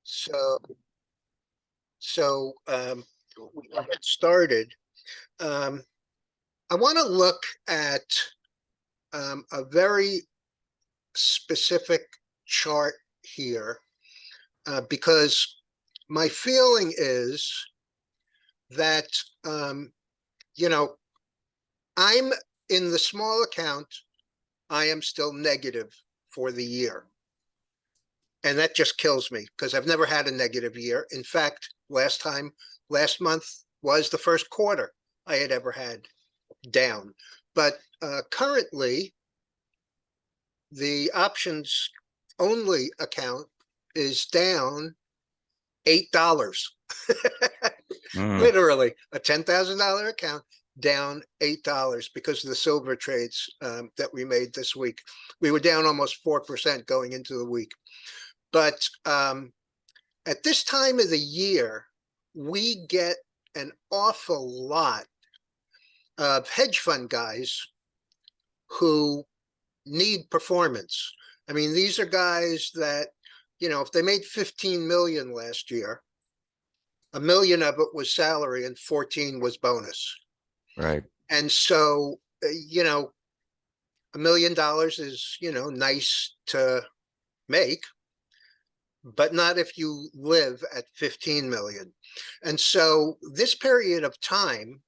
So, so we get started. Um, I want to look at a very specific chart here because my feeling is that, um, you know, I'm in the small account, I am still negative for the year. And that just kills me because I've never had a negative year. In fact, last month was the first quarter I had ever had down. But currently, the options only account is down $8. Mm, Literally, a $10,000 account down $8 because of the silver trades that we made this week. We were down almost 4% going into the week. But at this time of the year, we get an awful lot of hedge fund guys who need performance. I mean, these are guys that, if they made 15 million last year, a million of it was salary and 14 was bonus. right. And so, $1 million is, nice to make, but not if you live at 15 million. And so this period of time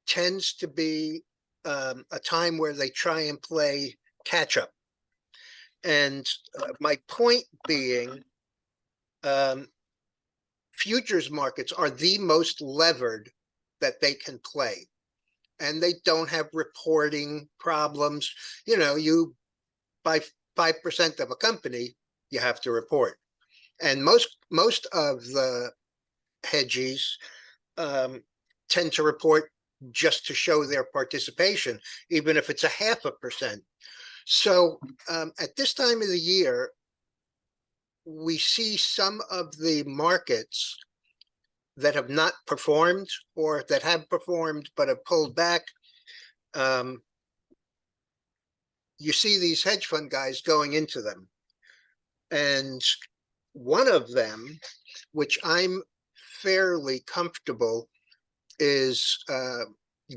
tends to be a time where they try and play catch up. And my point being, um, futures markets are the most levered that they can play. And they don't have reporting problems. You buy 5% of a company, you have to report. And most of the hedgies tend to report just to show their participation, even if it's a 0.5%. So at this time of the year, we see some of the markets that have not performed or that have performed but have pulled back. Um, you see these hedge fund guys going into them. And one of them, which I'm fairly comfortable is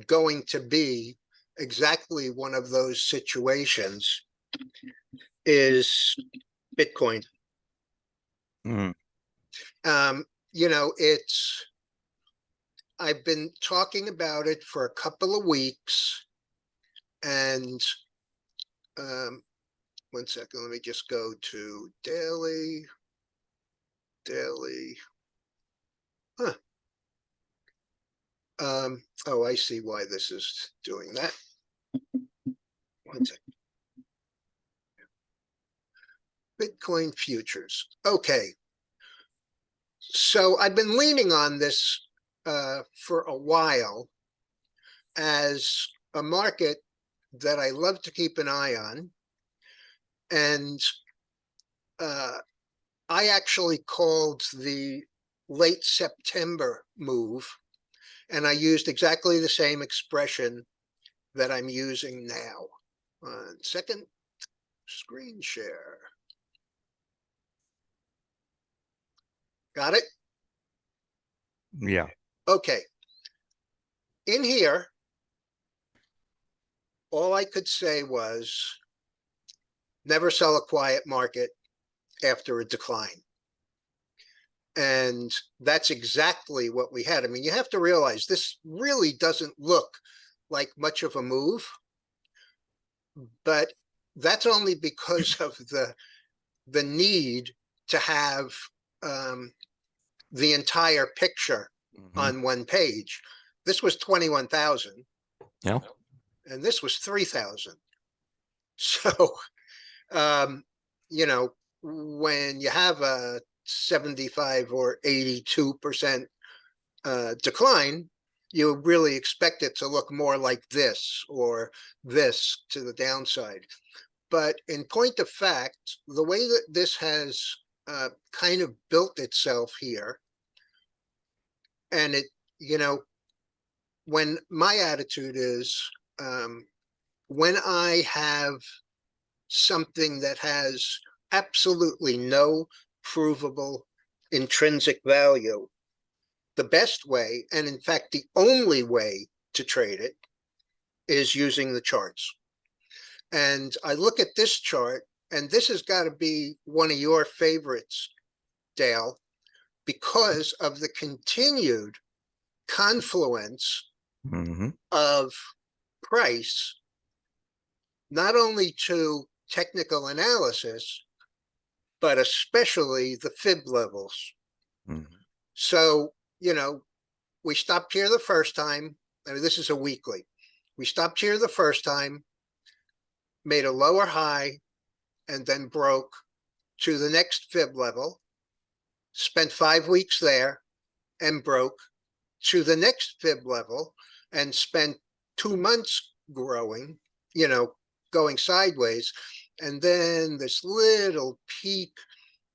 going to be exactly one of those situations, is Bitcoin. Mm, It's I've been talking about it for a couple of weeks, and um, one second, let me just go to daily. Huh. Oh, I see why this is doing that. One second. Bitcoin futures. Okay. So I've been leaning on this for a while as a market that I love to keep an eye on. And I actually called the late September move, and I used exactly the same expression that I'm using now. 1 second, screen share. Got it? yeah. Okay. In here, all I could say was never sell a quiet market after a decline. And that's exactly what we had. I mean, you have to realize this really doesn't look like much of a move, but that's only because of the need to have um, the entire picture Hmm. on one page. This was 21,000 Yeah. and this was 3,000. So, um, you know, when you have a 75 or 82% decline, you really expect it to look more like this or this to the downside. But in point of fact, the way that this has kind of built itself here, and you know, when my attitude is when I have something that has absolutely no provable intrinsic value, the best way, and in fact, the only way to trade it is using the charts. And I look at this chart, and this has got to be one of your favorites, Dale, because of the continued confluence Hmm. of price, not only to technical analysis, but especially the fib levels. Hmm. So, we stopped here the first time. I mean, this is a weekly. We stopped here the first time, made a lower high, and then broke to the next fib level, spent 5 weeks there, and broke to the next fib level, and spent 2 months growing, you know, going sideways. And then this little peak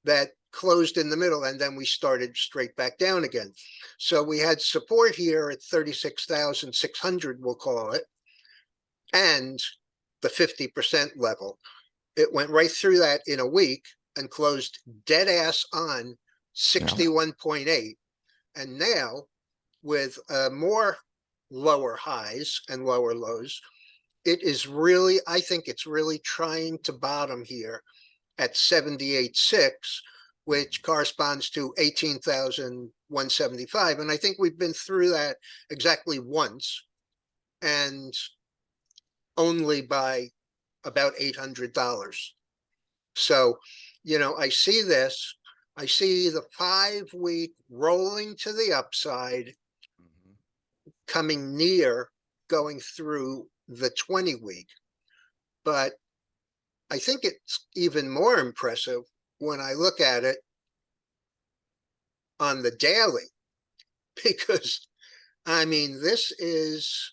that closed in the middle, and then we started straight back down again. So we had support here at 36,600, we'll call it, and the 50% level. It went right through that in a week and closed dead ass on Yeah. 61.8. And now, with more lower highs and lower lows, it is really, I think it's really trying to bottom here at 78.6, which corresponds to 18,175. And I think we've been through that exactly once, and only by about $800. So, I see this. I see the 5 week rolling to the upside, Mhm. coming near going through the 20 week. But I think it's even more impressive when I look at it on the daily, because I mean, this is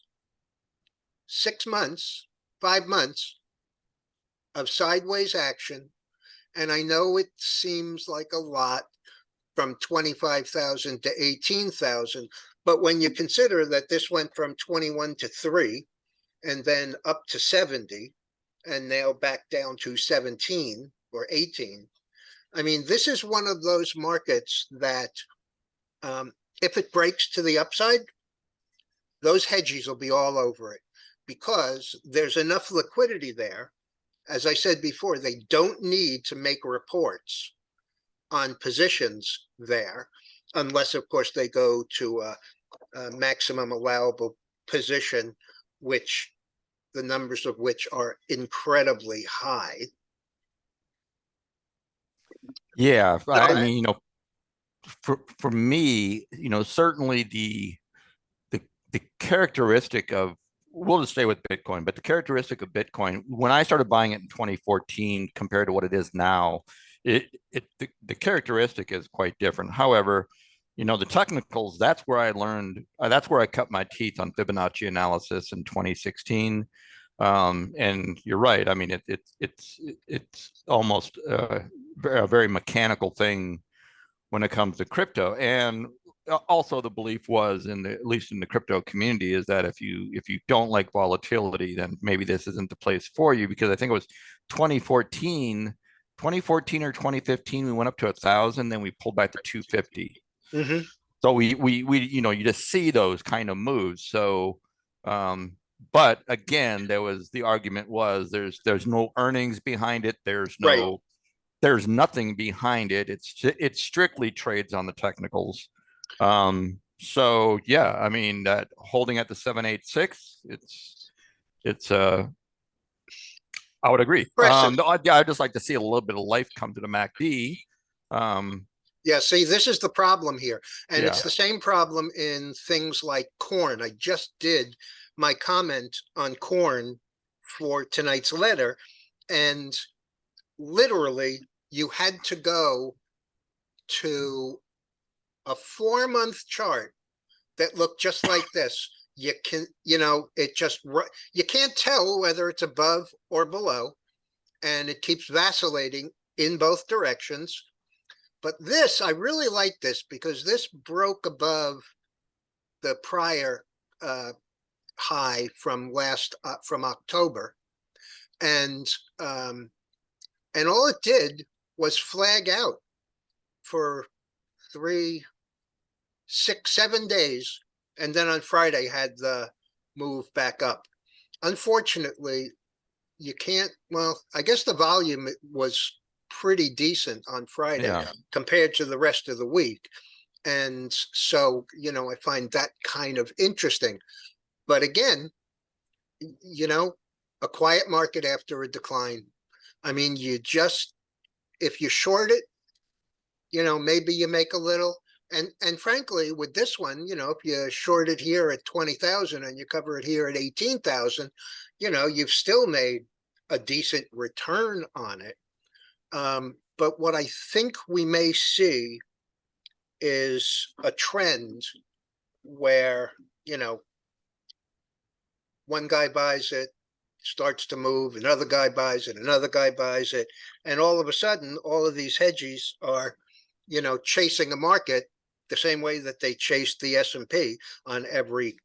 6 months, 5 months of sideways action. And I know it seems like a lot from 25,000 to 18,000. But when you consider that this went from 21 to 3 and then up to 70 and now back down to 17 or 18, I mean, this is one of those markets that um, if it breaks to the upside, those hedgies will be all over it because there's enough liquidity there. As I said before, they don't need to make reports on positions there, unless, of course, they go to a maximum allowable position, which the numbers of which are incredibly high. Yeah. I So, mean, for me, certainly the the characteristic of we'll just stay with Bitcoin, but the characteristic of Bitcoin when I started buying it in 2014 compared to what it is now, the characteristic is quite different. However, the technicals, that's where I learned, that's where I cut my teeth on Fibonacci analysis in 2016. And you're right. I mean, it's almost a very mechanical thing when it comes to crypto. And also the belief was at least in the crypto community is that if you don't like volatility, then maybe this isn't the place for you, because I think it was 2014 or 2015 we went up to 1,000, then we pulled back to 250. mm-hmm. So we you just see those kind of moves. So but again, the argument was there's no earnings behind it, Right. there's nothing behind it. It strictly trades on the technicals. So yeah, I mean that holding at the 786, it's I would agree. Impressive. Yeah, I'd just like to see a little bit of life come to the MACD. Um, Yeah, see, this is the problem here. And it's yeah. the same problem in things like corn. I just did my comment on corn for tonight's letter. And literally, you had to go to a 4 month chart that looked just like this. You can, it just, you can't tell whether it's above or below, and it keeps vacillating in both directions. But this, I really like this because this broke above the prior uh, high from October, and um, and all it did was flag out for 3, 6, 7 days, and then on Friday had the move back up. Unfortunately, you can't, well, I guess the volume was pretty decent on Friday Yeah. compared to the rest of the week. And so, I find that kind of interesting. But again, you know, a quiet market after a decline. I mean, if you short it, maybe you make a little. And frankly, with this one, if you short it here at 20,000 and you cover it here at 18,000, you've still made a decent return on it. But what I think we may see is a trend where, one guy buys it, starts to move, another guy buys it, another guy buys it, and all of a sudden, all of these hedgies are, chasing a market the same way that they chased the S&P on every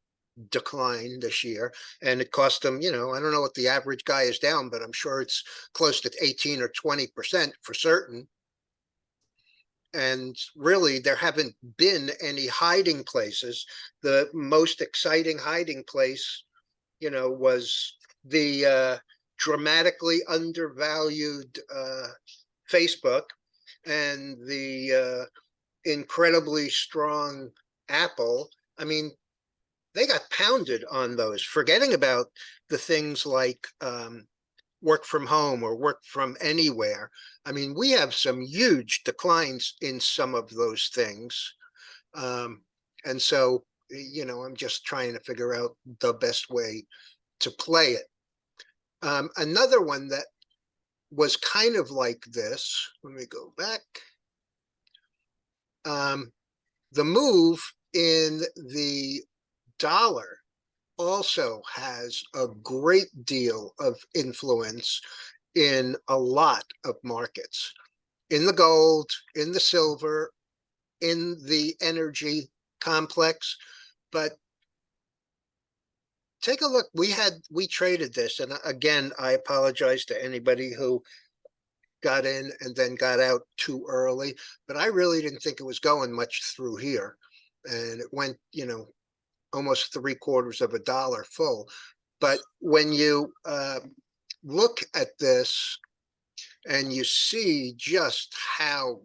decline this year. And it cost them, I don't know what the average guy is down, but I'm sure it's close to 18 or 20% for certain. And really, there haven't been any hiding places. The most exciting hiding place, was the dramatically undervalued Facebook and the incredibly strong Apple. I mean, they got pounded on those, forgetting about the things like work from home or work from anywhere. I mean, we have some huge declines in some of those things. And so, I'm just trying to figure out the best way to play it. Another one that was kind of like this, let me go back. The move in the dollar also has a great deal of influence in a lot of markets, in the gold, in the silver, in the energy complex. But take a look. We traded this, and again, I apologize to anybody who got in and then got out too early, but I really didn't think it was going much through here. And it went, almost 3/4 of a dollar full. But when you look at this and you see just how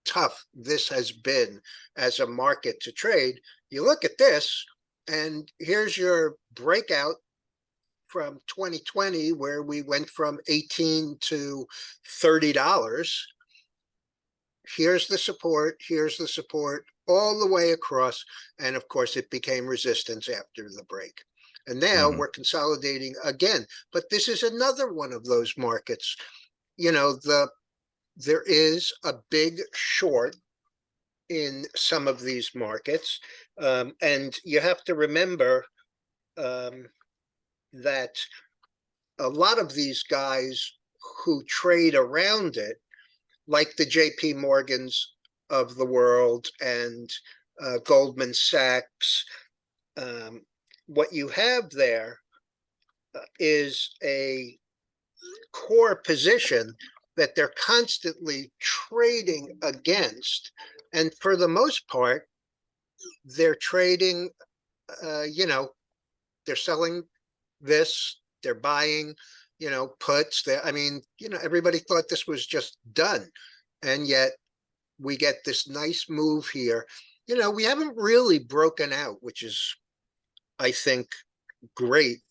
tough this has been as a market to trade, you look at this, and here's your breakout from 2020, where we went from 18 to $30. Here's the support, all the way across. And of course, it became resistance after the break. And now we're consolidating again. But this is another one of those markets. There is a big short in some of these markets. And you have to remember that a lot of these guys who trade around it, like the JP Morgans of the world and Goldman Sachs, what you have there is a core position that they're constantly trading against. And for the most part, they're trading, they're selling this, they're buying, puts. I mean, everybody thought this was just done. And yet we get this nice move here. We haven't really broken out, which is, I think, great,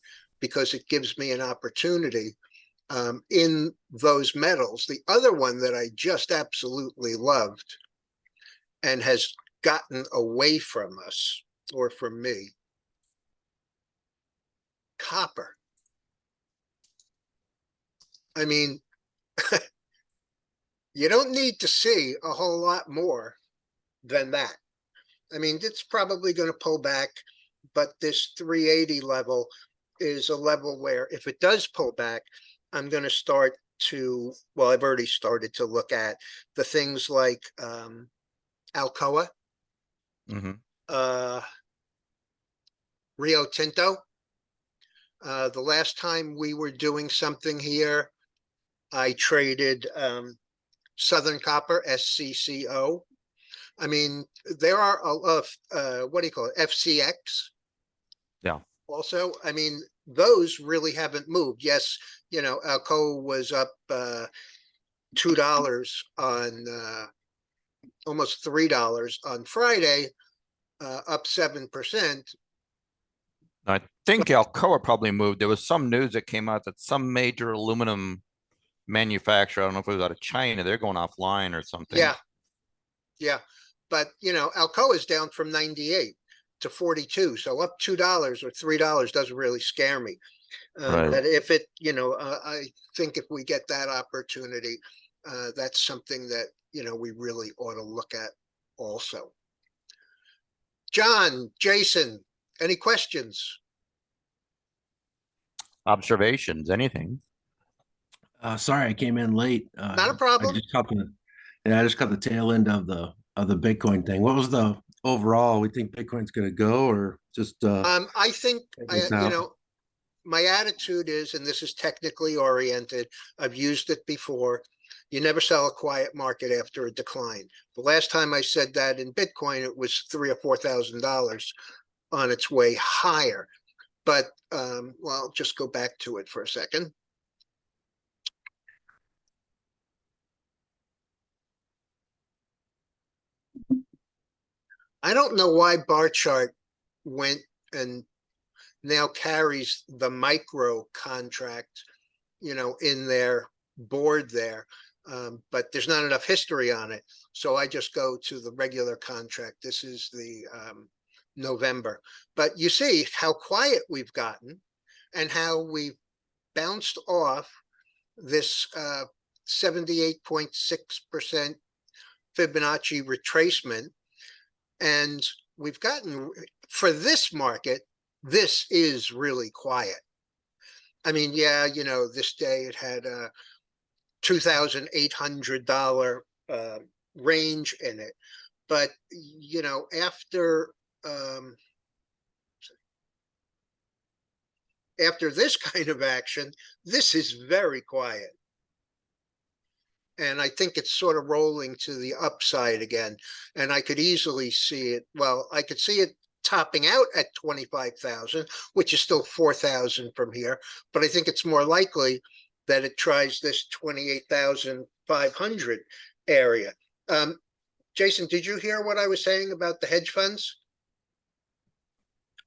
because it gives me an opportunity in those metals. The other one that I just absolutely loved and has gotten away from us, or from me, copper. I mean, you don't need to see a whole lot more than that. I mean, it's probably going to pull back, but this 380 level is a level where if it does pull back, I'm going to start to, well, I've already started to look at the things like Alcoa, Rio Tinto. The last time we were doing something here, I traded Southern Copper, SCCO. I mean, there are what do you call it? FCX Yeah. also. I mean, those really haven't moved. Yes, Alcoa was up $2 on almost $3 on Friday, up 7%. I think Alcoa probably moved. There was some news that came out that some major aluminum manufacturer, I don't know if it was out of China, they're going offline or something. Yeah, yeah. But Alcoa is down from 98 to 42. So up $2 or $3 doesn't really scare me. Right. But if it, I think if we get that opportunity, that's something that, we really ought to look at also. John, Jason, any questions? Observations, anything. Sorry, I came in late. Not a I problem. just caught the yeah, I just caught the tail end of the Bitcoin thing. What was the overall? We think Bitcoin's going to go, or just I think, checking this out? my attitude is, and this is technically oriented, I've used it before. You never sell a quiet market after a decline. The last time I said that in Bitcoin, it was $3,000 or $4,000 on its way higher. But well, just go back to it for a second. I don't know why bar chart went and now carries the micro contract, in their board there. But there's not enough history on it. So I just go to the regular contract. This is the November. But you see how quiet we've gotten and how we've bounced off this 78.6% Fibonacci retracement. And we've gotten, for this market, this is really quiet. I mean, yeah, this day it had a $2,800 range in it. But, after this kind of action, this is very quiet. And I think it's sort of rolling to the upside again. And I could easily see it. Well, I could see it topping out at 25,000, which is still 4,000 from here. But I think it's more likely that it tries this 28,500 area. Jason, did you hear what I was saying about the hedge funds?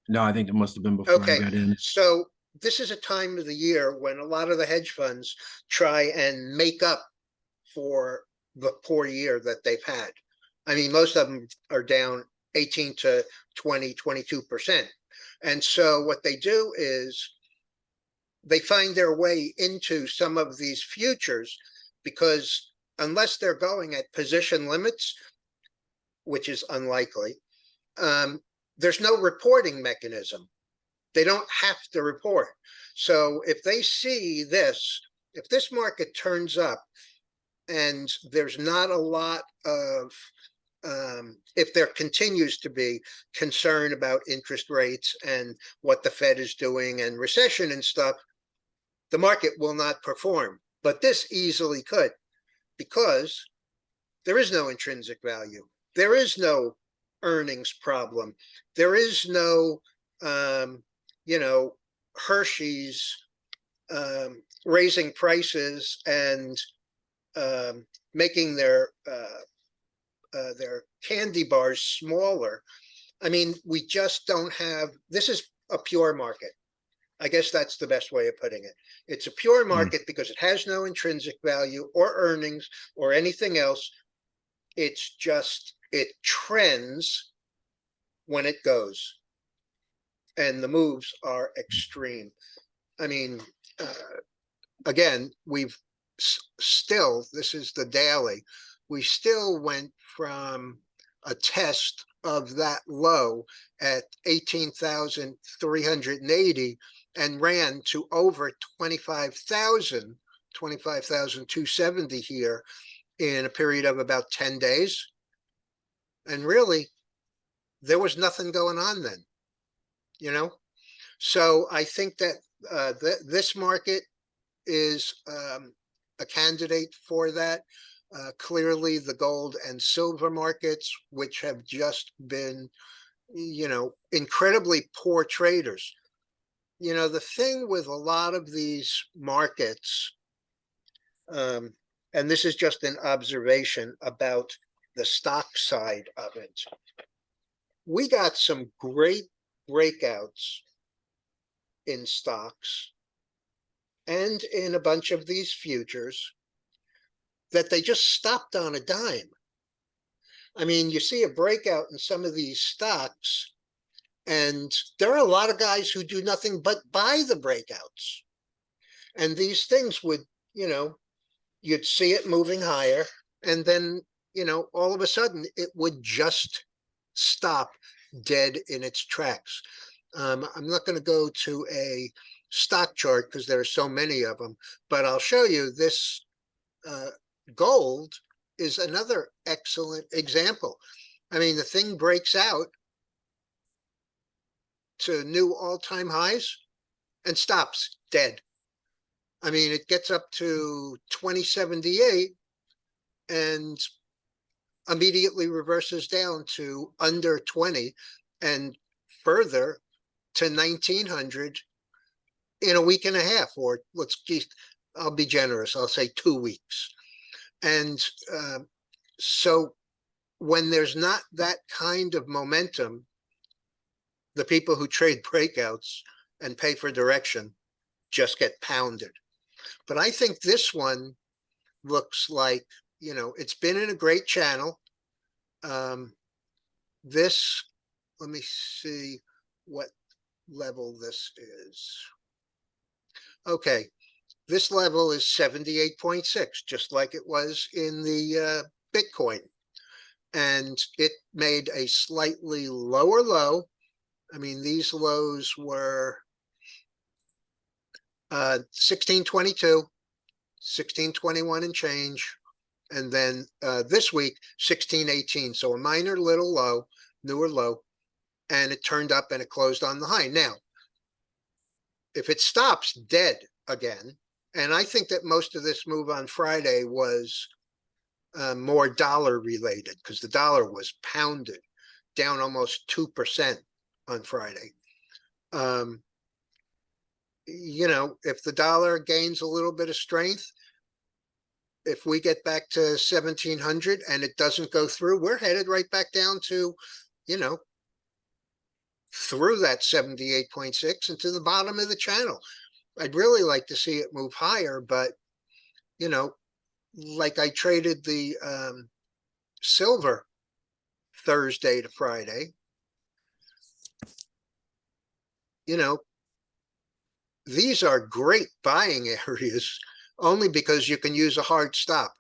No, I think it must have been before I Okay, got in. so this is a time of the year when a lot of the hedge funds try and make up for the poor year that they've had. I mean, most of them are down 18 to 20, 22%. And so what they do is they find their way into some of these futures because unless they're going at position limits, which is unlikely, there's no reporting mechanism. They don't have to report. So if they see this, if this market turns up and there's not a lot of, if there continues to be concern about interest rates and what the Fed is doing and recession and stuff, the market will not perform. But this easily could, because there is no intrinsic value. There is no earnings problem. There is no, Hershey's raising prices and making their candy bars smaller. I mean, we just don't have, this is a pure market. I guess that's the best way of putting it. It's a pure market because it has no intrinsic value or earnings or anything else. It's just, it trends when it goes. And the moves are extreme. I mean, again, we've still, this is the daily, we still went from a test of that low at 18,380 and ran to over 25,000, 25,270 here in a period of about 10 days. And really, there was nothing going on then, So I think that this market is a candidate for that. Clearly the gold and silver markets, which have just been, incredibly poor traders. The thing with a lot of these markets, um, and this is just an observation about the stock side of it. We got some great breakouts in stocks and in a bunch of these futures that they just stopped on a dime. I mean, you see a breakout in some of these stocks, and there are a lot of guys who do nothing but buy the breakouts. And these things would, you'd see it moving higher, and then, all of a sudden it would just stop dead in its tracks. I'm not going to go to a stock chart because there are so many of them, but I'll show you this. Gold is another excellent example. I mean, the thing breaks out to new all-time highs and stops dead. I mean, it gets up to 2078 and immediately reverses down to under 20 and further to 1900 in a week and a half, or I'll be generous, I'll say 2 weeks. And so when there's not that kind of momentum, the people who trade breakouts and pay for direction just get pounded. But I think this one looks like, it's been in a great channel. This, let me see what level this is. Okay, this level is 78.6, just like it was in the Bitcoin. And it made a slightly lower low. I mean, these lows were 1622, 1621 and change. And then this week, 1618. So a minor little low, newer low. And it turned up and it closed on the high. Now, if it stops dead again, and I think that most of this move on Friday was more dollar related because the dollar was pounded down almost 2% on Friday. If the dollar gains a little bit of strength, if we get back to 1700 and it doesn't go through, we're headed right back down to, through that 78.6 and to the bottom of the channel. I'd really like to see it move higher, but, like I traded the silver Thursday to Friday, these are great buying areas only because you can use a hard stop.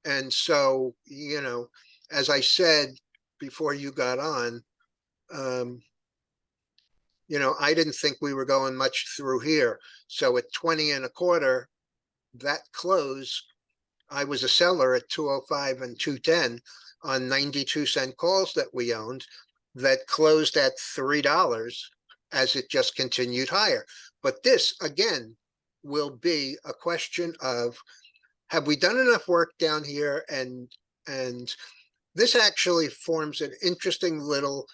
And so, as I said before you got on, I didn't think we were going much through here. So at 20 and a quarter, that close, I was a seller at 205 and 210 on 92-cent calls that we owned that closed at $3 as it just continued higher. But this, again, will be a question of, have we done enough work down here? And this actually forms an interesting little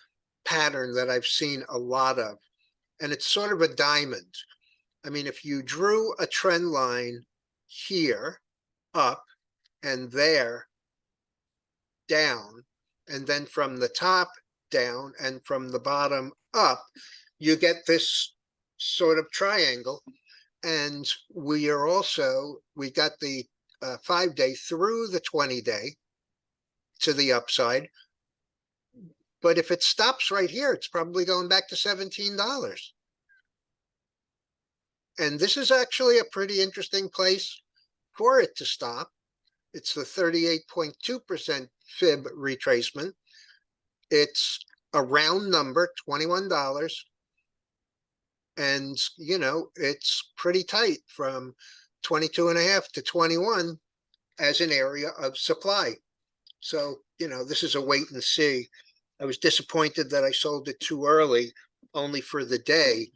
pattern that I've seen a lot of. And it's sort of a diamond. I mean, if you drew a trend line here, up, and there, down, and then from the top down and from the bottom up, you get this sort of triangle. And we got the 5-day through the 20-day to the upside. But if it stops right here, it's probably going back to $17. And this is actually a pretty interesting place for it to stop. It's the 38.2% Fib retracement. It's a round number, $21. And, it's pretty tight from 22.5 to 21 as an area of supply. So, this is a wait and see. I was disappointed that I sold it too early, only for the day.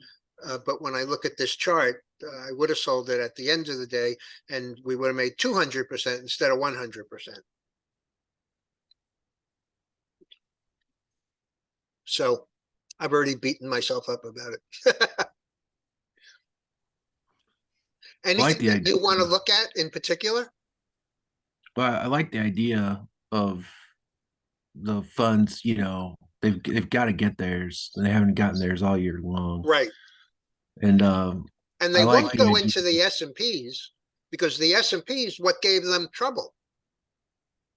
But when I look at this chart, I would have sold it at the end of the day, and we would have made 200% instead of 100%. So I've already beaten myself up about it. I like Anything the that idea. you want to look at in particular? But I like the idea of the funds. They've got to get theirs. They haven't gotten theirs all year long, Right. and And I they like won't the go idea. into the S&Ps because the S&Ps what gave them trouble.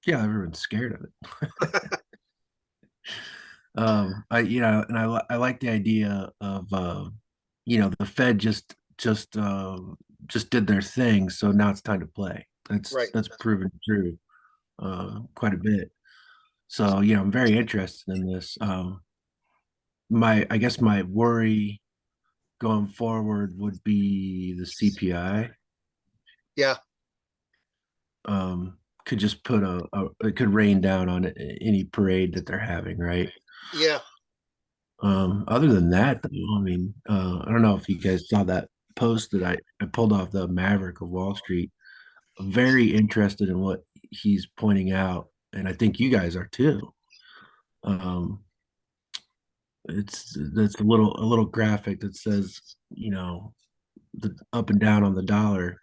Yeah, everyone's scared of it. I like the idea of the Fed just did their thing, so now it's time to play. That's Right. that's proven true quite a bit. So yeah, I'm very interested in this. My I guess my worry going forward would be the CPI. Yeah. Could just put it could rain down on any parade that they're having, right? Yeah. Other than that, though, I mean, I don't know if you guys saw that post that I pulled off the Maverick of Wall Street. Very interested in what he's pointing out, and I think you guys are too. Um, that's a little graphic that says, the up and down on the dollar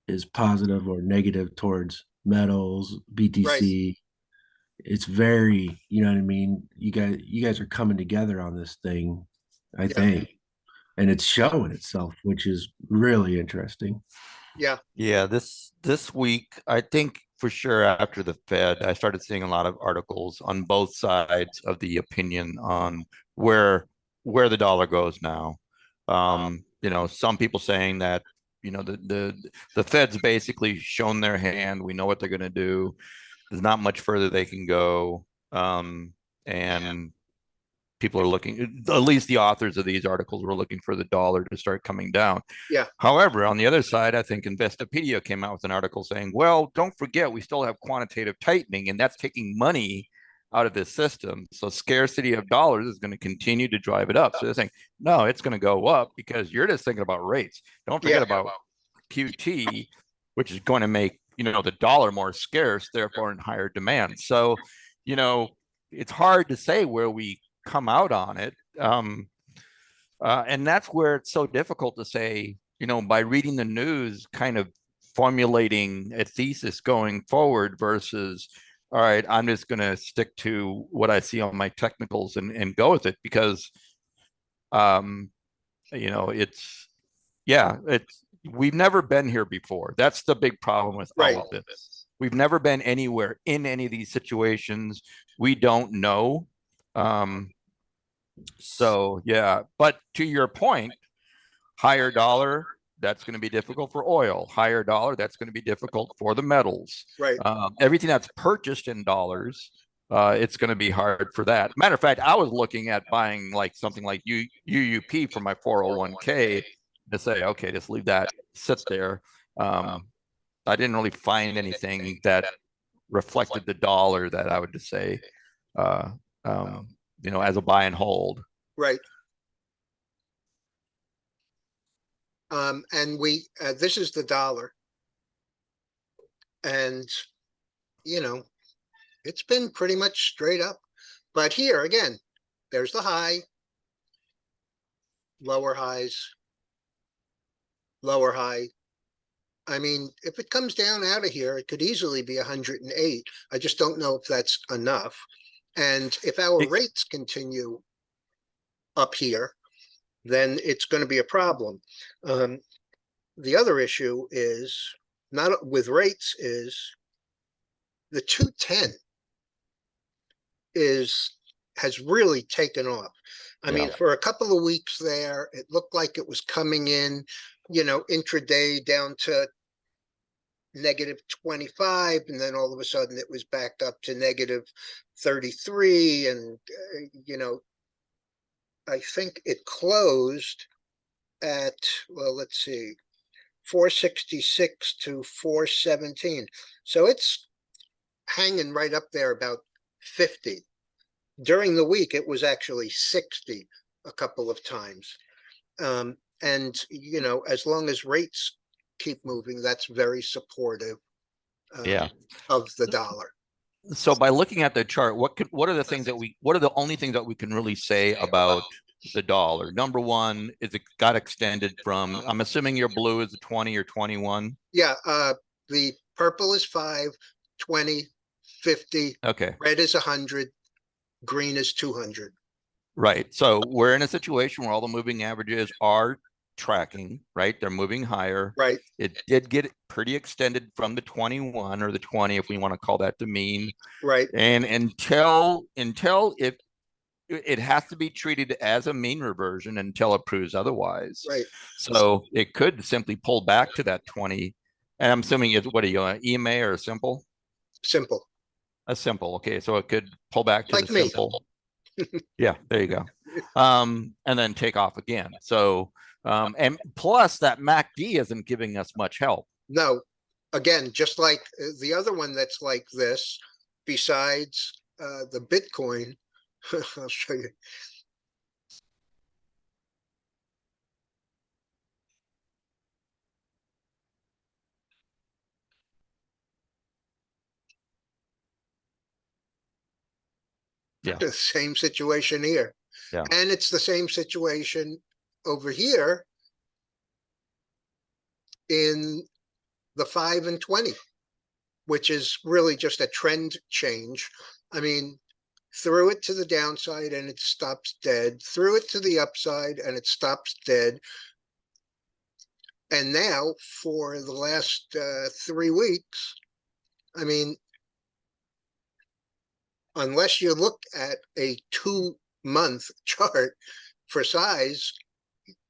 is positive or negative towards metals, Right. BTC. It's very, you know what I mean? You guys are coming together on this thing, I Yeah. think. And it's showing itself, which is really interesting. Yeah. Yeah, this week, I think for sure after the Fed, I started seeing a lot of articles on both sides of the opinion on where where the dollar goes now. Some people saying that, the Fed's basically shown their hand. We know what they're going to do. There's not much further they can go. And people are looking, at least the authors of these articles were looking for the dollar to start coming down. Yeah. However, on the other side, I think Investopedia came out with an article saying, well, don't forget, we still have quantitative tightening, and that's taking money out of this system. So scarcity of dollars is going to continue to drive it up. So they're saying, no, it's going to go up because you're just thinking about rates. Don't Yeah. forget about QT, which is going to make, the dollar more scarce, therefore in higher demand. So, you know, it's hard to say where we come out on it. And that's where it's so difficult to say, by reading the news, kind of formulating a thesis going forward versus, all right, I'm just going to stick to what I see on my technicals and go with it because, um, it's, yeah, we've never been here before. That's the big problem with Right. all of this. We've never been anywhere in any of these situations. We don't know. So yeah, but to your point, higher dollar, that's going to be difficult for oil. Higher dollar, that's going to be difficult for the metals. Right. Everything that's purchased in dollars, it's going to be hard for that. Matter of fact, I was looking at buying like something like UUP for my 401k to say, okay, just leave that sit there. I didn't really find anything that reflected the dollar that I would just say, uh, as a buy and hold. Right. And this is the dollar, and you know, it's been pretty much straight up. But here again, there's the high, lower highs, lower high. I mean, if it comes down out of here, it could easily be 108. I just don't know if that's enough. And if our It, rates continue up here, then it's going to be a problem. Um, the other issue is not with rates is the 210 has really taken off. I yeah. mean, for a couple of weeks there, it looked like it was coming in, intraday down to negative 25, and then all of a sudden it was back up to negative 33. And, I think it closed at, well, let's see, 466 to 417. So it's hanging right up there about 50. During the week, it was actually 60 a couple of times. And, as long as rates keep moving, that's very supportive Yeah. of the dollar. So by looking at the chart, what are the things that what are the only things that we can really say about the dollar? Number one is it got extended from, I'm assuming your blue is 20 or 21. Yeah, the purple is 5, 20, 50. Okay. Red is 100. Green is 200. Right. So we're in a situation where all the moving averages are tracking, right? They're moving higher. Right. It did get pretty extended from the 21 or the 20, if we want to call that the mean. Right. And until it has to be treated as a mean reversion until it proves otherwise. Right. So it could simply pull back to that 20. And I'm assuming it's, what are you, an EMA or a simple? Simple. A simple. Okay. So it could pull back to Like the me. simple. Yeah, there you go. And then take off again. So, and plus that MACD isn't giving us much help. No, again, just like the other one that's like this, besides the Bitcoin, I'll show you. Yeah. The same situation here. Yeah. And it's the same situation over here in the 5 and 20, which is really just a trend change. I mean, threw it to the downside and it stops dead, threw it to the upside and it stops dead. And now for the last 3 weeks, I mean, unless you look at a 2-month chart for size,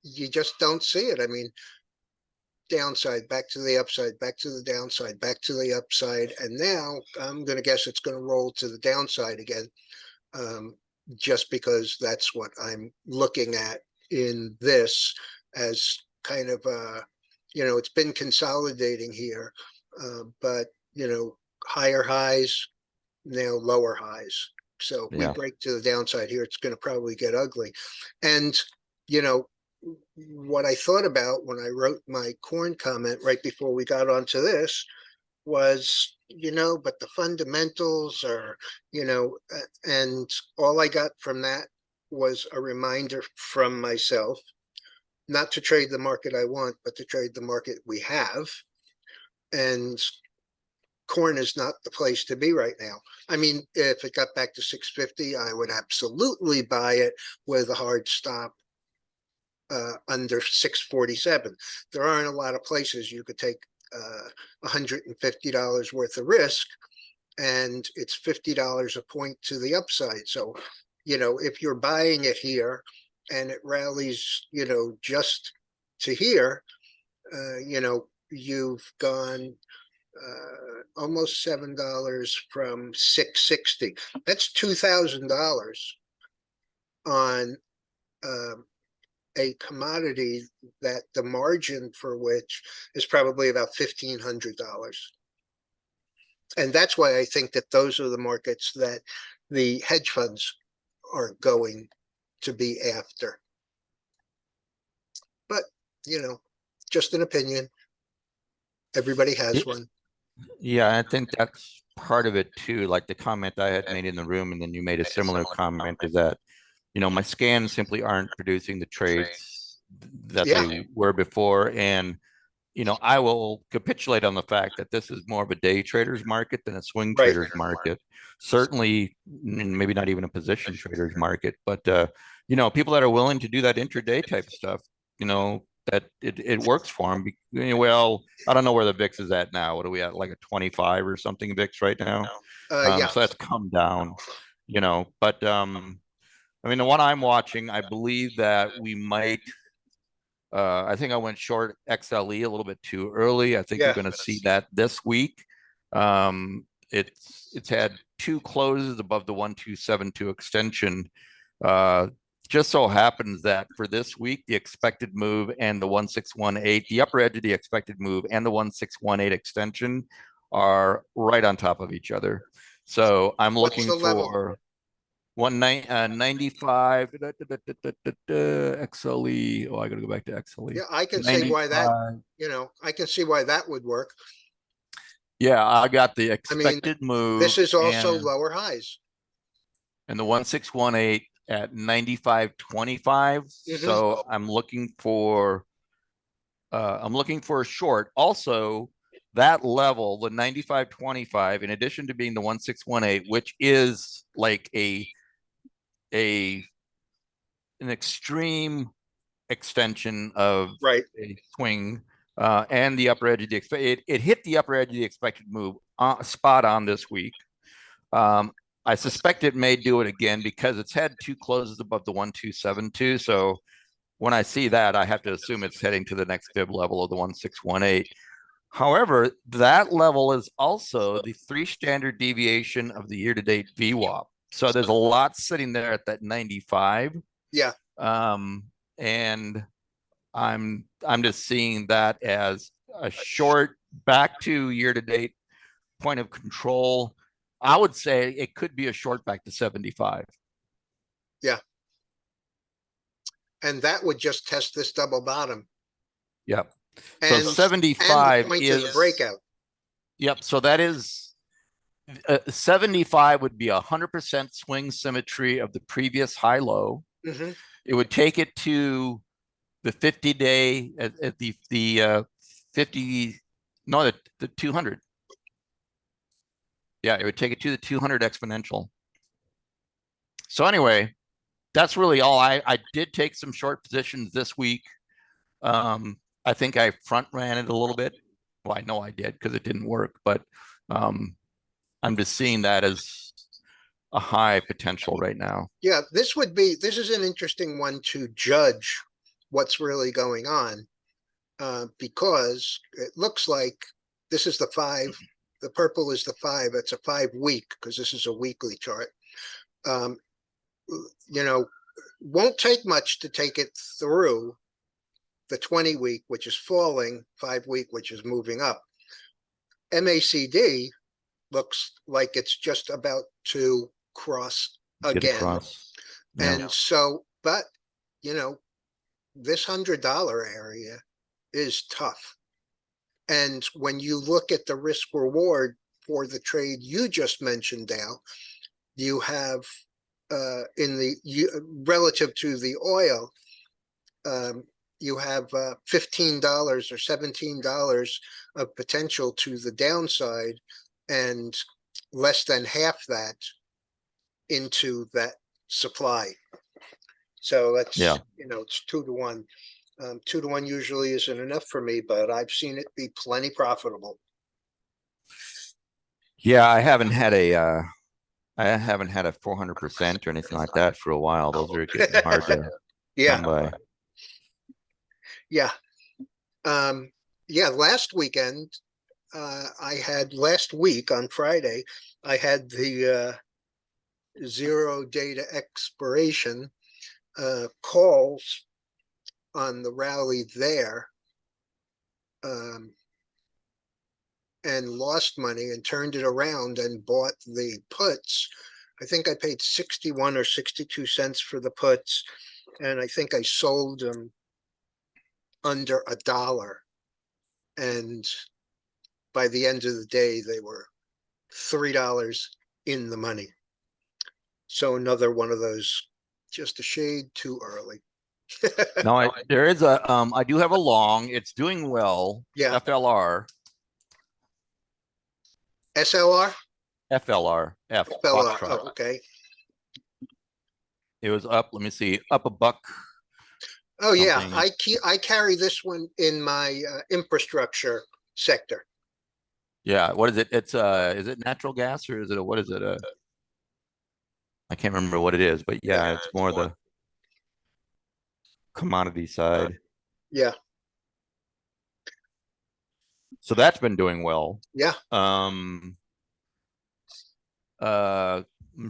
you just don't see it. I mean, downside, back to the upside, back to the downside, back to the upside. And now I'm going to guess it's going to roll to the downside again, just because that's what I'm looking at in this as kind of, it's been consolidating here, but, higher highs, now lower highs. So if we break to the downside here, it's going to probably get ugly. And, what I thought about when I wrote my corn comment right before we got onto this was, but the fundamentals are, and all I got from that was a reminder from myself not to trade the market I want, but to trade the market we have. And corn is not the place to be right now. I mean, if it got back to 650, I would absolutely buy it with a hard stop under 647. There aren't a lot of places you could take $150 worth of risk, and it's $50 a point to the upside. So, if you're buying it here and it rallies, just to here, you've gone almost $7 from 660. That's $2,000 on a commodity that the margin for which is probably about $1,500. And that's why I think that those are the markets that the hedge funds are going to be after. But, just an opinion. Everybody has one. Yeah, I think that's part of it too. Like the comment I had made in the room, and then you made a similar comment, is that, my scans simply aren't producing the trades that they were before. And, I will capitulate on the fact that this is more of a day trader's market than a swing trader's market. Certainly, maybe not even a position trader's market, but, people that are willing to do that intraday type stuff, that it works for them. Well, I don't know where the VIX is at now. What are we at? Like a 25 or something VIX right now? Yeah. So that's come down, but, I mean, the one I'm watching, I believe that we might, I think I went short XLE a little bit too early. I think we're going to see that this week. It's had 2 closes above the 1272 extension. Just so happens that for this week, the expected move and the 1618, the upper edge of the expected move and the 1618 extension are right on top of each other. So I'm looking for, 95 XLE. Oh, I gotta go back to XLE. Yeah, I can see why that, 95. I can see why that would work. Yeah, I got the I mean, expected move this is also and lower highs. the 1618 at 95.25. So I'm looking for a short. Also, that level, the 95.25, in addition to being the 1618, which is like an extreme extension of Right. a swing, and the upper edge of it hit the upper edge of the expected move spot on this week. I suspect it may do it again because it's had two closes above the 1272. So when I see that, I have to assume it's heading to the next fib level of the 1618. However, that level is also the 3 standard deviation of the year-to-date VWAP. So there's a lot sitting there at that 95. Yeah. And I'm just seeing that as a short back to year-to-date point of control. I would say it could be a short back to 75. Yeah. And that would just test this double bottom. Yep. So And 75 point is to the breakout. Yep. So that is 75 would be 100% swing symmetry of the previous high low. It would take it to the 50-day at the 50, no, the 200. Yeah, it would take it to the 200 exponential. So anyway, that's really all. I did take some short positions this week. I think I front ran it a little bit. Well, I know I did because it didn't work, but I'm just seeing that as a high potential right now. Yeah, this is an interesting one to judge what's really going on, because it looks like this is the 5. The purple is the 5. It's a 5-week because this is a weekly chart. Won't take much to take it through the 20-week, which is falling, 5-week, which is moving up. MACD looks like it's just about to cross again. Yeah. And so, but, this $100 area is tough. And when you look at the risk reward for the trade you just mentioned, Dale, you have relative to the oil, you have $15 or $17 of potential to the downside, and less than half that into that supply. So that's, it's 2 to 1. 2 to 1 usually isn't enough for me, but I've seen it be plenty profitable. Yeah, I haven't had a 400% or anything like that for a while. Those are getting hard to come by. Yeah. Last weekend, last week on Friday, I had the 0 data expiration calls on the rally there, and lost money and turned it around and bought the puts. I think I paid 61 or 62 cents for the puts, and I think I sold them under $1. And by the end of the day, they were $3 in the money. So another one of those, just a shade too early. No, I do have a long. It's doing well. Yeah. FLR. SLR? FLR. FLR. Oh, okay. It was up. Let me see. Up a buck. Oh yeah, I carry this one in my infrastructure sector. Yeah. What is it? It's is it natural gas or is it what is it? I can't remember what it is, but yeah, it's more the commodity side. Yeah. So that's been doing well. Yeah. I'm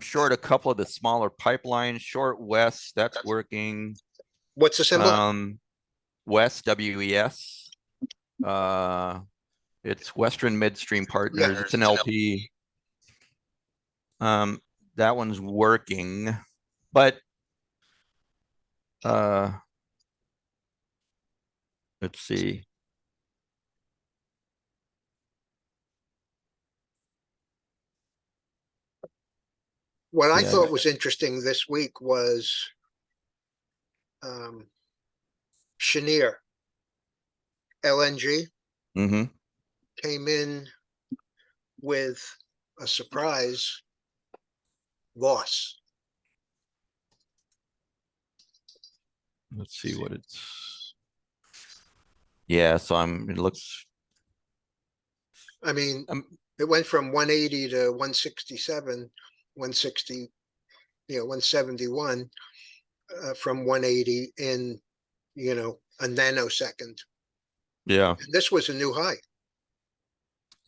short a couple of the smaller pipelines, short West, that's working. What's the symbol? West, WES. It's Western Midstream Partners. It's an LP. that one's working, but let's see. What I Yeah. thought was interesting this week was Cheniere LNG Mm-hmm. came in with a surprise loss. Let's see what it's. Yeah, so it looks. I mean, Um, it went from 180 to 167, 160, 171 from 180 in, a nanosecond. yeah, And this was a new high,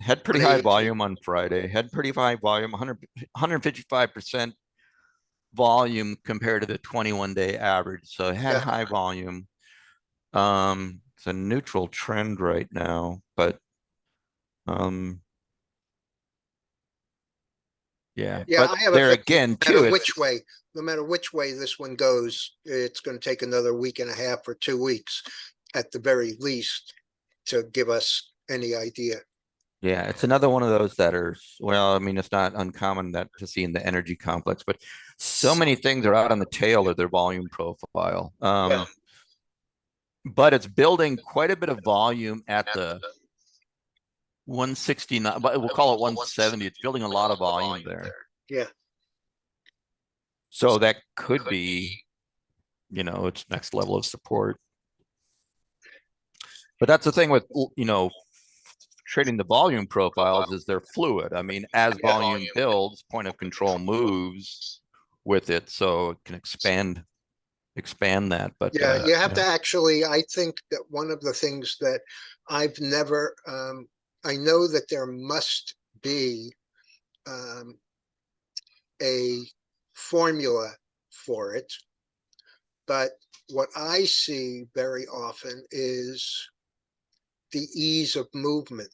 had pretty high 180. volume on Friday. Had pretty high volume, 155% volume compared to the 21-day average. So it had Yeah. high volume. It's a neutral trend right now, but um, yeah. Yeah, But I have a there feeling again, no matter too, which way, no matter which way this one goes, it's going to take another week and a half or 2 weeks at the very least to give us any idea. yeah, it's another one of those that are, well, I mean, it's not uncommon that to see in the energy complex, but so many things are out on the tail of their volume profile. Yeah. But it's building quite a bit of volume at the 169, but we'll call it 170. It's building a lot of volume there. Yeah. So that could be, its next level of support. But that's the thing with, trading the volume profiles is they're fluid. I mean, as volume builds, point of control moves with it, so it can expand that. But Yeah, you have to yeah. actually, I think that one of the things that I've never, I know that there must be a formula for it, but what I see very often is the ease of movement.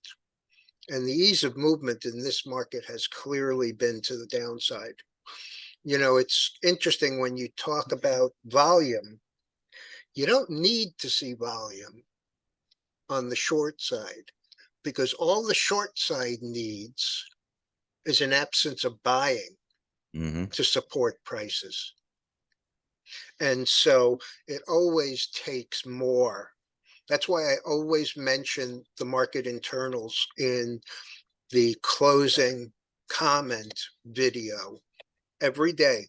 And the ease of movement in this market has clearly been to the downside. It's interesting when you talk about volume, you don't need to see volume on the short side because all the short side needs is an absence of buying Mm-hmm. to support prices. And so it always takes more. That's why I always mention the market internals in the closing comment video every day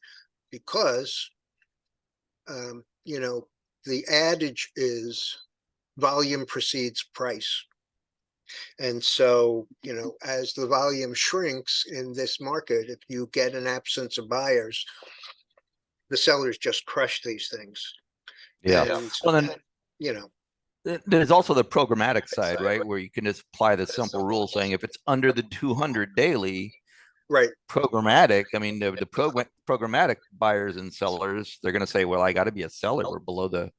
because, the adage is volume precedes price. And so, as the volume shrinks in this market, if you get an absence of buyers, the sellers just crush these things. Yeah. And, Well, then you know, there's also the programmatic side, right? Where you can just apply the simple rule saying if it's under the 200 daily right. programmatic, I mean, the programmatic buyers and sellers, they're going to say, well, I got to be a seller. We're below the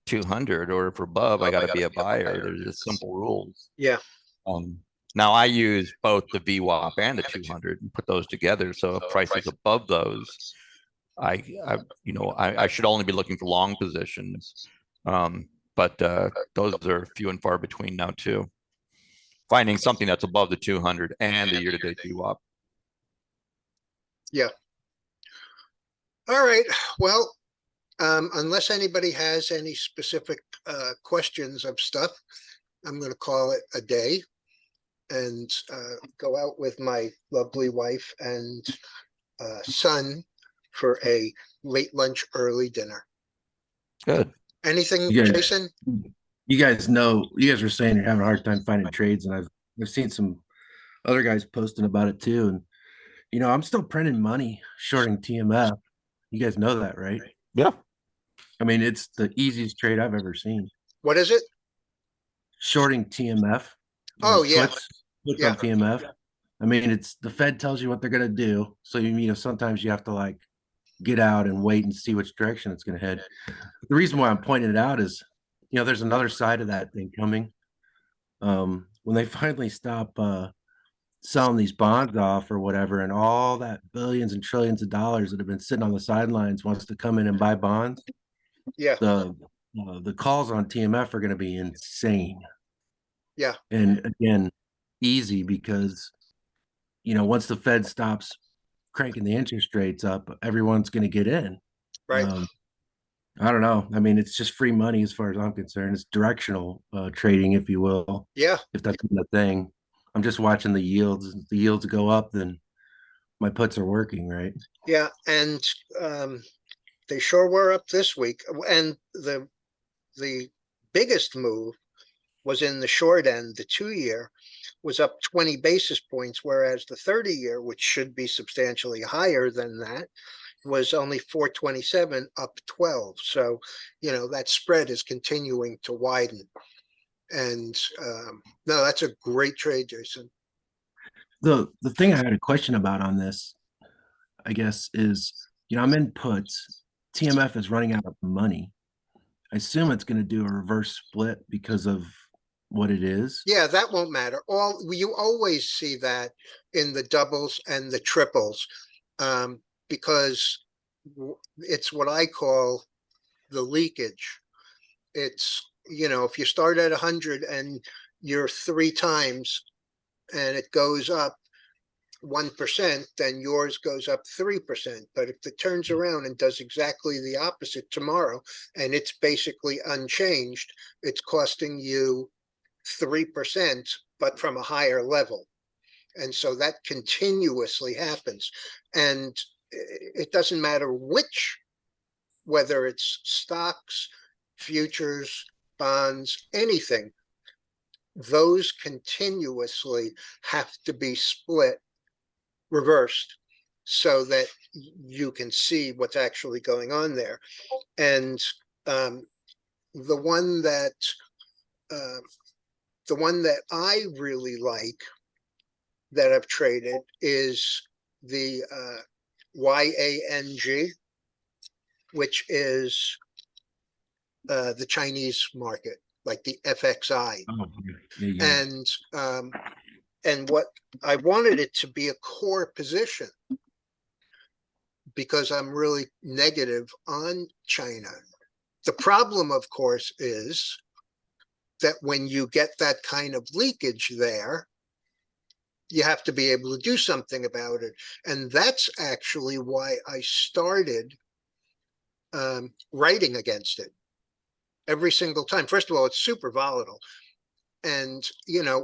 200, or if we're above, I got to be a buyer. There's just simple rules. Yeah. Um, Now I use both the VWAP and the 200 and put those together. So if price is above those, I should only be looking for long positions. But those are few and far between now too. Finding something that's above the 200 and the year-to-date VWAP. Yeah. All right. Well, unless anybody has any specific questions of stuff, I'm going to call it a day and go out with my lovely wife and son for a late lunch, early dinner. Good. Anything, You guys, Jason? you guys were saying you're having a hard time finding trades, and I've seen some other guys posting about it too. And I'm still printing money shorting TMF. You guys know that, right? Yeah. I mean, it's the easiest trade I've ever seen. What is it? Shorting TMF, Oh, yeah. puts Yeah. on TMF. I mean, it's the Fed tells you what they're gonna do, so sometimes you have to like get out and wait and see which direction it's gonna head. The reason why I'm pointing it out is, there's another side of that thing coming. When they finally stop selling these bonds off or whatever, and all that billions and trillions of dollars that have been sitting on the sidelines wants to come in and buy bonds, Yeah, the calls on TMF are going to be insane. yeah, And again, easy because once the Fed stops cranking the interest rates up, everyone's going to get in. right. I don't know. I mean, it's just free money as far as I'm concerned. It's directional trading, if you will, Yeah, if that's the thing. I'm just watching the yields. If the yields go up, then my puts are working, right? yeah. And they sure were up this week. And the biggest move was in the short end. The 2-year was up 20 basis points, whereas the 30-year, which should be substantially higher than that, was only 427, up 12. So, that spread is continuing to widen. And no, that's a great trade, Jason. The thing I had a question about on this, I guess, is I'm in puts. TMF is running out of money. I assume it's going to do a reverse split because of what it is. Yeah, that won't matter. You always see that in the doubles and the triples, because it's what I call the leakage. It's, if you start at 100 and you're 3 times and it goes up 1%, then yours goes up 3%. But if it turns around and does exactly the opposite tomorrow and it's basically unchanged, it's costing you 3%, but from a higher level. And so that continuously happens. And it doesn't matter whether it's stocks, futures, bonds, anything, those continuously have to be split, reversed, so that you can see what's actually going on there. And the one that uh, the one that I really like that I've traded is the YANG, which is the Chinese market, like the FXI. Oh, yeah. And what I wanted it to be a core position, because I'm really negative on China. The problem, of course, is that when you get that kind of leakage there, you have to be able to do something about it. And that's actually why I started writing against it every single time. First of all, it's super volatile. And,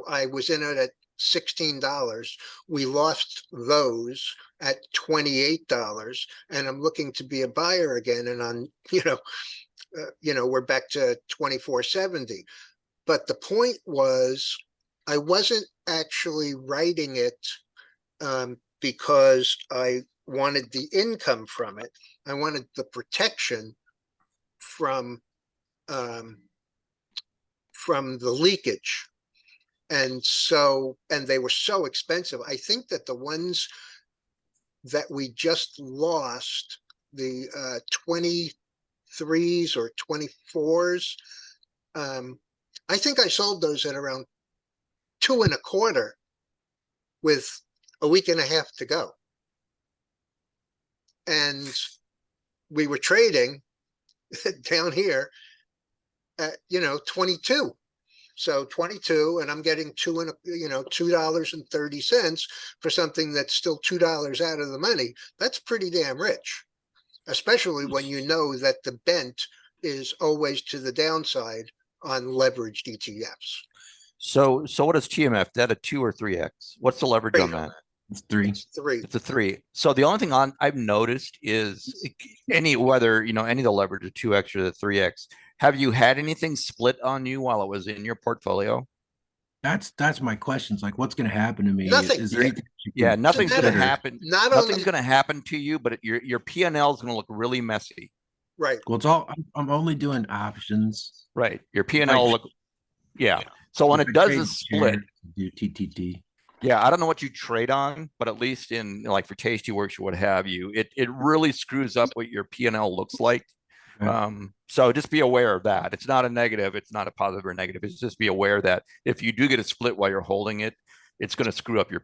I was in it at $16. We lost those at $28, and I'm looking to be a buyer again. And we're back to 24.70. But the point was, I wasn't actually writing it because I wanted the income from it. I wanted the protection from the leakage. And they were so expensive. I think that the ones that we just lost, the 23s or 24s, I think I sold those at around 2.25 with a week and a half to go. And we were trading down here at, 22. So 22, and I'm getting $2.30 for something that's still $2 out of the money. That's pretty damn rich, especially when you know that the bent is always to the downside on leveraged ETFs. So what is TMF? That a 2 or 3x? What's the leverage on that? It's 3. It's 3. It's a 3. So the only thing I've noticed is whether any of the leverage, a 2x or the 3x. Have you had anything split on you while it was in your portfolio? That's my questions. Like, what's going to happen to me? Nothing. Is there anything Yeah, nothing's going to consider? happen. Not Nothing's going to happen to you, but your P&L is going to look really messy. right. Well, it's all I'm only doing options. Right. Your If I P&L will look, yeah. So when if it I does trade a split, shares, do TTT. yeah, I don't know what you trade on, but at least in like for Tasty Works or what have you, it really screws up what your P&L looks like. Right. So just be aware of that. It's not a negative. It's not a positive or negative. It's just be aware that if you do get a split while you're holding it, it's going to screw up your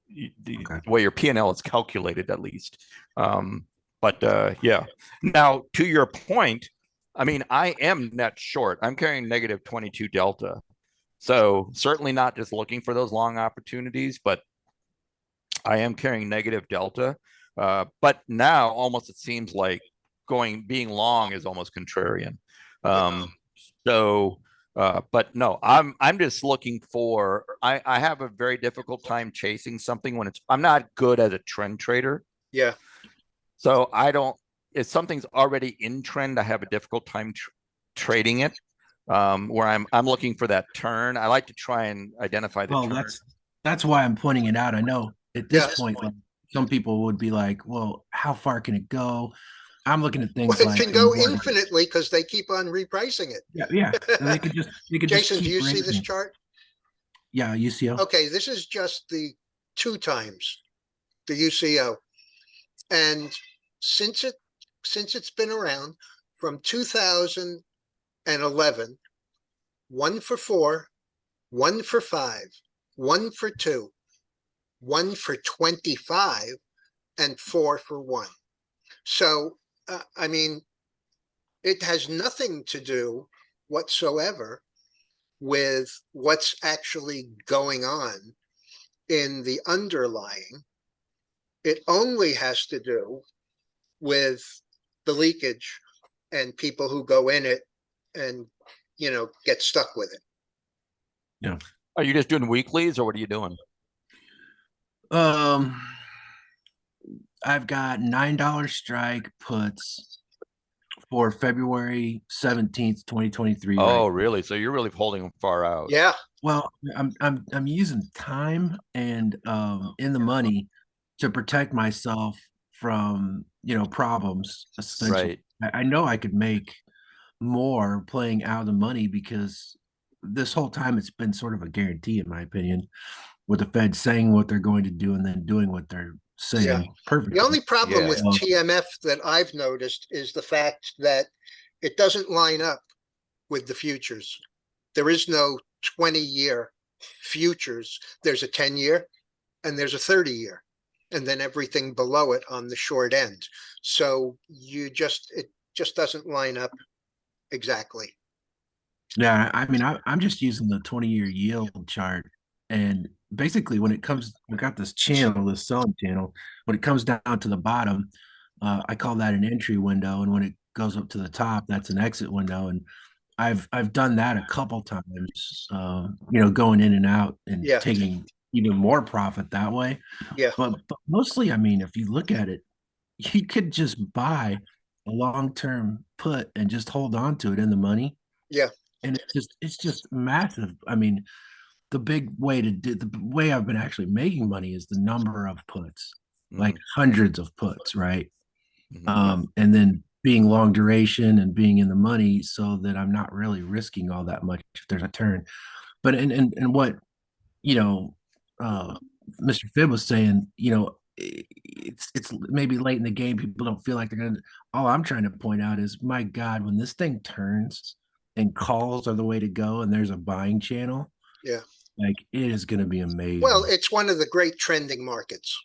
the Okay. way your P&L is calculated, at least. But yeah. Now, to your point, I mean, I am net short. I'm carrying negative 22 delta. So certainly not just looking for those long opportunities, but I am carrying negative delta. But now almost it seems like being long is almost contrarian. So but no, I'm just looking for I have a very difficult time chasing something when I'm not good as a trend trader. Yeah. So I don't, if something's already in trend, I have a difficult time trading it. Where I'm looking for that turn. I like to try and identify the Well, turn. that's why I'm pointing it out. I know at this Yes. point, like, some people would be like, "Well, how far can it go?" I'm looking at Well, things it like can go infinitely because they keep on repricing it. yeah. And they could just Jason, do keep you see this raising. chart? Yeah, UCO. Okay, this is just the 2 times the UCO. And since it's been around from 2011, 1 for 4, 1 for 5, 1 for 2, 1 for 25, and 4 for 1. So, I mean, it has nothing to do whatsoever with what's actually going on in the underlying. It only has to do with the leakage and people who go in it and, get stuck with it. Yeah. Are you just doing weeklies or what are you doing? Um, I've got $9 strike puts for February 17th, 2023. Right. Oh, really? So you're really holding them far out. Yeah. Well, I'm using time and in the money to protect myself from problems. Essentially, Right. I know I could make more playing out of the money because this whole time it's been sort of a guarantee, in my opinion, with the Fed saying what they're going to do and then doing what they're Yeah. saying The perfectly. only problem Yeah. with TMF that I've noticed is the fact that it doesn't line up with the futures. There is no 20-year futures. There's a 10-year and there's a 30-year, and then everything below it on the short end. So it just doesn't line up exactly. Yeah, I mean, I'm just using the 20-year yield chart, and basically, when it comes, we got this channel, this selling channel. When it comes down to the bottom, I call that an entry window, and when it goes up to the top, that's an exit window. And I've done that a couple times, going in and out and Yeah. taking even more profit that way. Yeah. But mostly, I mean, if you look at it, you could just buy a long-term put and just hold on to it in the money, Yeah. and it's just massive. I mean, the way I've been actually making money is the number of puts, like hundreds of puts, right? And then being long duration and being in the money so that I'm not really risking all that much if there's a turn. But and what you know, uh, Mr. Fib was saying, it's maybe late in the game. People don't feel like they're gonna. All I'm trying to point out is, my God, when this thing turns and calls are the way to go, and there's a buying channel, Yeah. like, it is going to be amazing. Well, it's one of the great trending markets.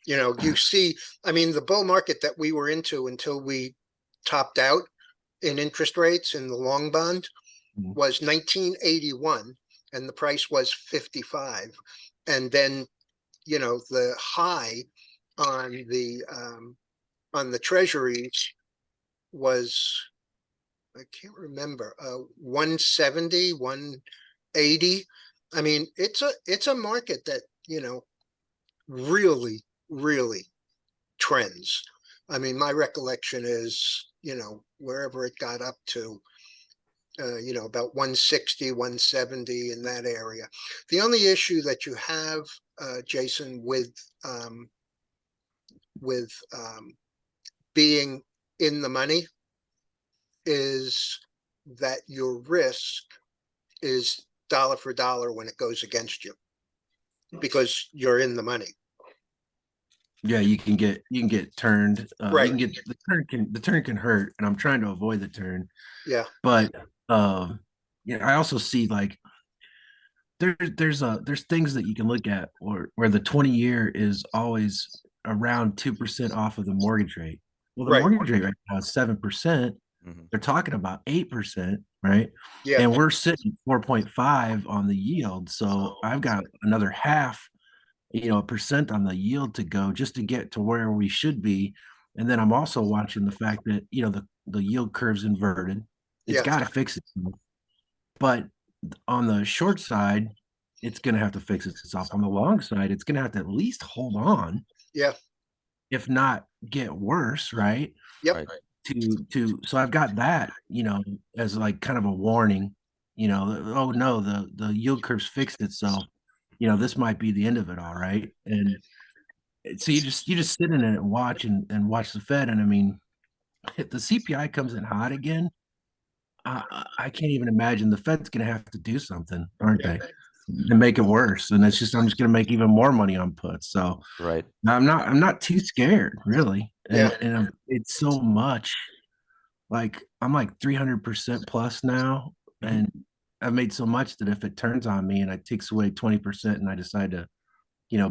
You see, I mean, the bull market that we were into until we topped out in interest rates in the long bond was 1981, and the price was 55. And then, the high on the treasuries was, I can't remember, 170, 180. I mean, it's a market that, really, really trends. I mean, my recollection is, wherever it got up to, about 160, 170 in that area. The only issue that you have, Jason, with being in the money is that your risk is dollar for dollar when it goes against you because you're in the money. Yeah, you can get turned. Right. You can get the turn can hurt, and I'm trying to avoid the turn. Yeah. But I also see, like, there's things that you can look at where the 20-year is always around 2% off of the mortgage rate. Well, the Right. mortgage rate right now is 7%. Mhm. They're talking about 8%, right? Yeah. And we're sitting 4.5 on the yield. So I've got another half, a percent on the yield to go just to get to where we should be. And then I'm also watching the fact that, the yield curve's inverted. It's Yeah. got to fix itself. But on the short side, it's going to have to fix itself. On the long side, it's going to have to at least hold on, Yeah. if not get worse, right? Yep. Right. So I've got that, as like kind of a warning, oh no, the yield curve's fixed itself. This might be the end of it, all right. And so you just sit in it and watch the Fed. And I mean, if the CPI comes in hot again, I can't even imagine the Fed's going to have to do something, aren't Yeah. they, to make it worse? And I'm just going to make even more money on puts. So Right. I'm not too scared, really. Yeah. And it's so much. Like I'm like 300% plus now, Mhm. and I've made so much that if it turns on me and it takes away 20% and I decide to,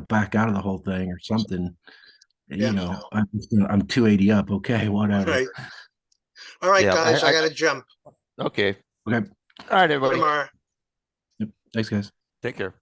back out of the whole thing or something, Yeah. I'm 280 up. Okay, whatever. Right. All right, Yeah. guys, I got to jump. Okay. Okay. All right, everybody. Tomorrow. Yep. Thanks, guys. Take care.